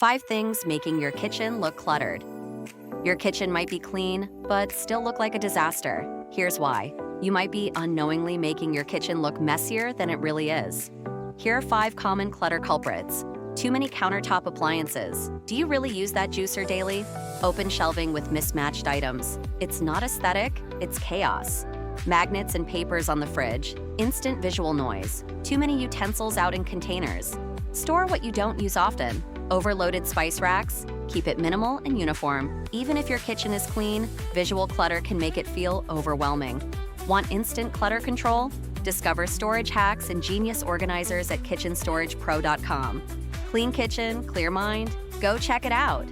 5 things making your kitchen look cluttered. Your kitchen might be clean, but still look like a disaster. Here's why. You might be unknowingly making your kitchen look messier than it really is. Here are 5 common clutter culprits. Too many countertop appliances. Do you really use that juicer daily? Open shelving with mismatched items. It's not aesthetic, it's chaos. Magnets and papers on the fridge. Instant visual noise. Too many utensils out in containers. Store what you don't use often. Overloaded spice racks. Keep it minimal and uniform. Even if your kitchen is clean, visual clutter can make it feel overwhelming. Want instant clutter control? Discover storage hacks and genius organizers at kitchenstoragepro.com. Clean kitchen, clear mind. Go check it out.